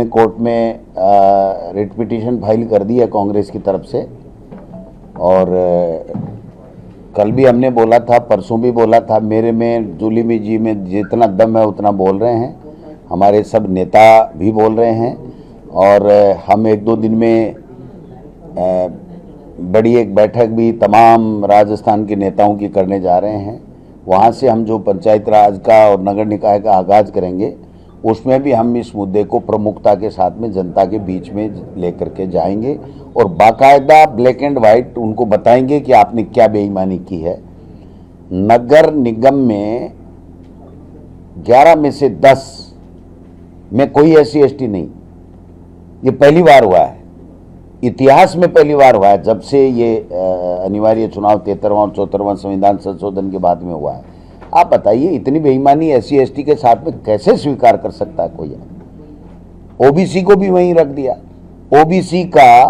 हमने कोर्ट में writ petition file कर दी है कांग्रेस की तरफ से। और कल भी हमने बोला था, परसों भी बोला था, मेरे में जुलीमी जी में जितना दम है उतना बोल रहे हैं, हमारे सब नेता भी बोल रहे हैं। और हम एक दो दिन में बड़ी एक बैठक भी तमाम राजस्थान के नेताओं की करने जा रहे हैं। वहाँ से हम जो पंचायत राज का और नगर निकाय का आगाज़ करेंगे, उसमें भी हम इस मुद्दे को प्रमुखता के साथ में जनता के बीच में लेकर के जाएंगे और बाकायदा ब्लैक एंड वाइट उनको बताएंगे कि आपने क्या बेईमानी की है। नगर निगम में 11 में से 10 में कोई SC/ST नहीं, ये पहली बार हुआ है, इतिहास में पहली बार हुआ है जब से ये अनिवार्य चुनाव 73वां और 74वां संविधान संशोधन के बाद में हुआ है। आप बताइए, इतनी बेईमानी SC/ST के साथ में कैसे स्वीकार कर सकता है कोई? OBC को भी वहीं रख दिया, OBC का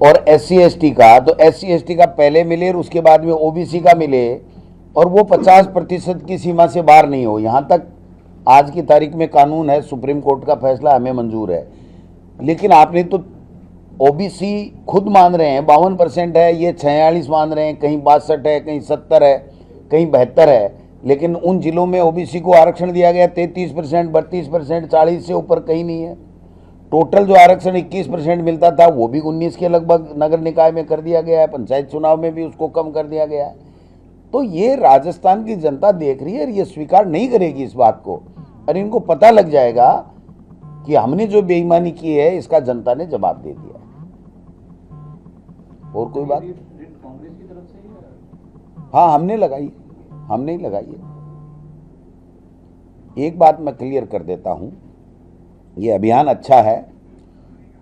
और SC/ST का। तो SC/ST का पहले मिले और उसके बाद में OBC का मिले और वो 50% की सीमा से बाहर नहीं हो। यहाँ तक आज की तारीख में कानून है, सुप्रीम कोर्ट का फैसला हमें मंजूर है। लेकिन आपने तो OBC खुद मान रहे हैं 52% है, ये 46 मान रहे हैं, कहीं 62 है, कहीं 70 है, कहीं 72 है। लेकिन उन जिलों में OBC को आरक्षण दिया गया 33%, 32%, 40 से ऊपर कहीं नहीं है। टोटल जो आरक्षण 21% मिलता था वो भी 19 के लगभग नगर निकाय में कर दिया गया है, पंचायत चुनाव में भी उसको कम कर दिया गया है। तो ये राजस्थान की जनता देख रही है और ये स्वीकार नहीं करेगी इस बात को, और इनको पता लग जाएगा कि हमने जो बेईमानी की है इसका जनता ने जवाब दे दिया। और कोई बात? कांग्रेस की तरफ से ही? हाँ, हमने लगाई, हमने ही लगाई है। एक बात मैं क्लियर कर देता हूं, ये अभियान अच्छा है।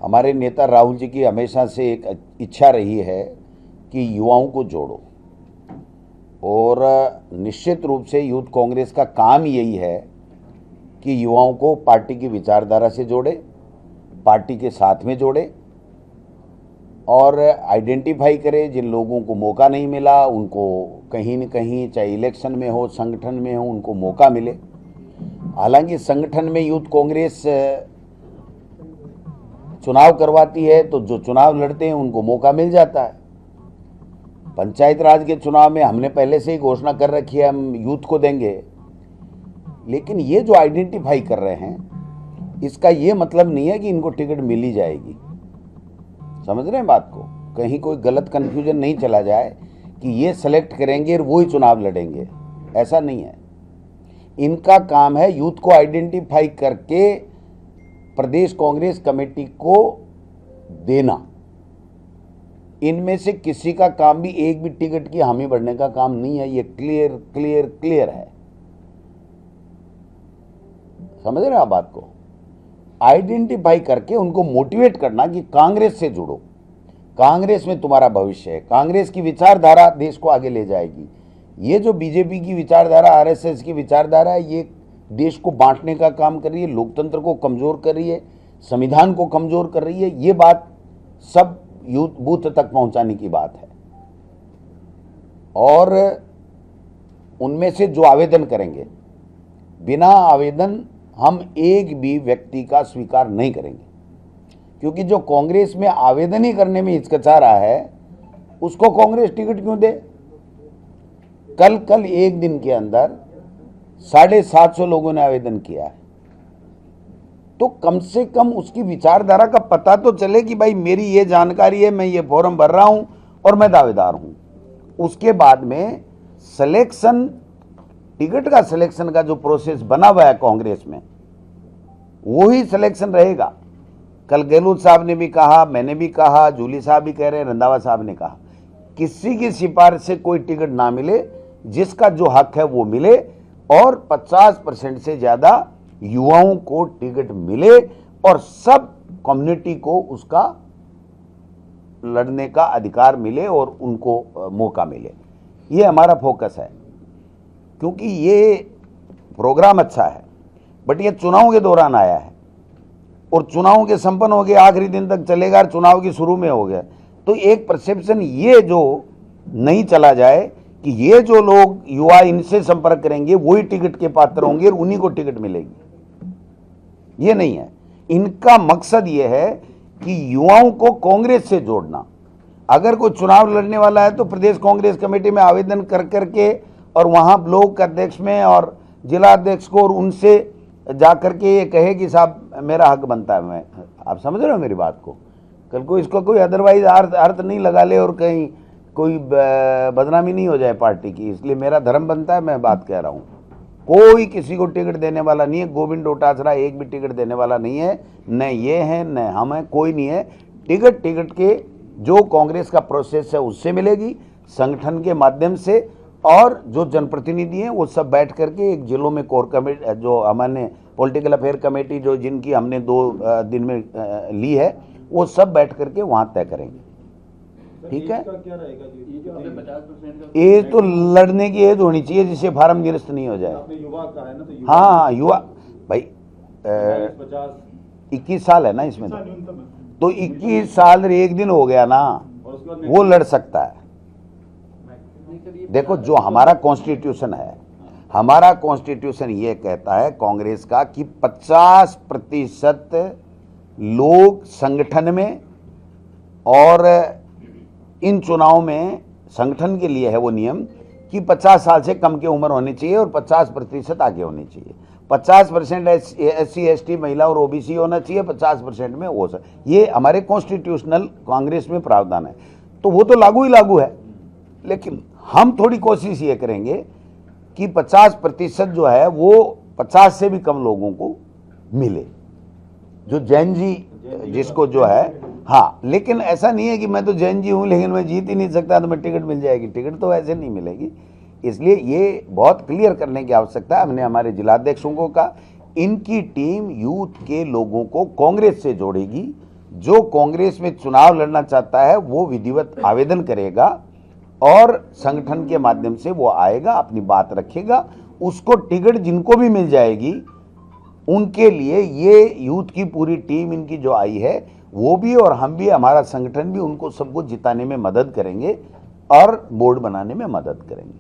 हमारे नेता राहुल जी की हमेशा से एक इच्छा रही है कि युवाओं को जोड़ो, और निश्चित रूप से यूथ कांग्रेस का काम यही है कि युवाओं को पार्टी की विचारधारा से जोड़े, पार्टी के साथ में जोड़े और आइडेंटिफाई करे जिन लोगों को मौका नहीं मिला, उनको कहीं न कहीं, चाहे इलेक्शन में हो, संगठन में हो, उनको मौका मिले। हालांकि संगठन में यूथ कांग्रेस चुनाव करवाती है तो जो चुनाव लड़ते हैं उनको मौका मिल जाता है। पंचायत राज के चुनाव में हमने पहले से ही घोषणा कर रखी है, हम यूथ को देंगे। लेकिन ये जो आइडेंटिफाई कर रहे हैं, इसका ये मतलब नहीं है कि इनको टिकट मिल ही जाएगी। समझ रहे हैं बात को? कहीं कोई गलत कंफ्यूजन नहीं चला जाए कि ये सेलेक्ट करेंगे और वो ही चुनाव लड़ेंगे, ऐसा नहीं है। इनका काम है यूथ को आइडेंटिफाई करके प्रदेश कांग्रेस कमेटी को देना। इनमें से किसी का काम भी एक भी टिकट की हामी भरने का काम नहीं है। ये क्लियर क्लियर क्लियर है। समझ रहे हैं आप बात को? आइडेंटिफाई करके उनको मोटिवेट करना कि कांग्रेस से जुड़ो, कांग्रेस में तुम्हारा भविष्य है, कांग्रेस की विचारधारा देश को आगे ले जाएगी। ये जो बीजेपी की विचारधारा, RSS की विचारधारा है, ये देश को बांटने का काम कर रही है, लोकतंत्र को कमजोर कर रही है, संविधान को कमजोर कर रही है। ये बात सब यूथ बूथ तक पहुंचाने की बात है। और उनमें से जो आवेदन करेंगे, बिना आवेदन हम एक भी व्यक्ति का स्वीकार नहीं करेंगे, क्योंकि जो कांग्रेस में आवेदन ही करने में हिचकिचा रहा है उसको कांग्रेस टिकट क्यों दे? कल एक दिन के अंदर 750 लोगों ने आवेदन किया है। तो कम से कम उसकी विचारधारा का पता तो चले कि भाई मेरी ये जानकारी है, मैं ये फॉर्म भर रहा हूं और मैं दावेदार हूं। उसके बाद में सिलेक्शन, टिकट का सिलेक्शन का जो प्रोसेस बना हुआ है कांग्रेस में, वो ही सिलेक्शन रहेगा। कल गहलोत साहब ने भी कहा, मैंने भी कहा, जूली साहब भी कह रहे हैं, रंधावा साहब ने कहा, किसी की सिफारिश से कोई टिकट ना मिले, जिसका जो हक है वो मिले और 50% से ज्यादा युवाओं को टिकट मिले और सब कम्युनिटी को उसका लड़ने का अधिकार मिले और उनको मौका मिले। ये हमारा फोकस है, क्योंकि ये प्रोग्राम अच्छा है, बट ये चुनाव के दौरान आया है और चुनाव के संपन्न हो गए, आखिरी दिन तक चलेगा, चुनाव के शुरू में हो गया। तो एक परसेप्शन ये जो नहीं चला जाए कि ये जो लोग युवा इनसे संपर्क करेंगे वही टिकट के पात्र होंगे और उन्हीं को टिकट मिलेगी, ये नहीं है। इनका मकसद ये है कि युवाओं को कांग्रेस से जोड़ना। अगर कोई चुनाव लड़ने वाला है तो प्रदेश कांग्रेस कमेटी में आवेदन कर करके और वहाँ ब्लॉक अध्यक्ष में और जिला अध्यक्ष को और उनसे जा करके ये कहे कि साहब मेरा हक बनता है। मैं, आप समझ रहे हो मेरी बात को? कल को इसको कोई अदरवाइज अर्थ नहीं लगा ले और कहीं कोई बदनामी नहीं हो जाए पार्टी की। इसलिए मेरा धर्म बनता है, मैं बात कह रहा हूँ। कोई किसी को टिकट देने वाला नहीं है। गोविंद डोटासरा एक भी टिकट देने वाला नहीं है। न ये हैं न हम हैं, कोई नहीं है। टिकट के जो कांग्रेस का प्रोसेस है उससे मिलेगी, संगठन के माध्यम से, और जो जनप्रतिनिधि हैं वो सब बैठ करके एक जिलों में कोर कमेटी, जो हमारे पॉलिटिकल अफेयर कमेटी जो जिनकी हमने 2 दिन में ली है, वो सब बैठ करके वहाँ तय करेंगे। ठीक है? क्या रहेगा जी? 50% एज तो लड़ने की एज होनी चाहिए जिससे फार्म निरस्त नहीं हो जाए। आपने युवा का है ना, तो युवा हाँ, युवा भाई 50 21 साल है ना इसमें, तो 21 साल 1 दिन हो गया ना, और उसके बाद वो लड़ सकता है। देखो, जो हमारा कॉन्स्टिट्यूशन है, हमारा कॉन्स्टिट्यूशन ये कहता है कांग्रेस का कि 50% लोग संगठन में, और इन चुनाव में संगठन के लिए है वो नियम कि 50 साल से कम की उम्र होनी चाहिए और 50% आगे होनी चाहिए। 50% SC ST महिला और OBC होना चाहिए, 50% में वो सब। ये हमारे कॉन्स्टिट्यूशनल कांग्रेस में प्रावधान है, तो वो तो लागू ही लागू है। लेकिन हम थोड़ी कोशिश ये करेंगे कि 50% जो है वो 50 से भी कम लोगों को मिले, जो जैन जी जिसको जो है। हाँ, लेकिन ऐसा नहीं है कि मैं तो जैन जी हूँ लेकिन मैं जीत ही नहीं सकता तो मैं टिकट मिल जाएगी। टिकट तो ऐसे नहीं मिलेगी। इसलिए ये बहुत क्लियर करने की आवश्यकता है। हमने हमारे जिलाध्यक्षों को कहा, इनकी टीम यूथ के लोगों को कांग्रेस से जोड़ेगी। जो कांग्रेस में चुनाव लड़ना चाहता है वो विधिवत आवेदन करेगा और संगठन के माध्यम से वो आएगा, अपनी बात रखेगा, उसको टिकट जिनको भी मिल जाएगी उनके लिए ये यूथ की पूरी टीम इनकी जो आई है वो भी और हम भी, हमारा संगठन भी, उनको सबको जिताने में मदद करेंगे और बोर्ड बनाने में मदद करेंगे।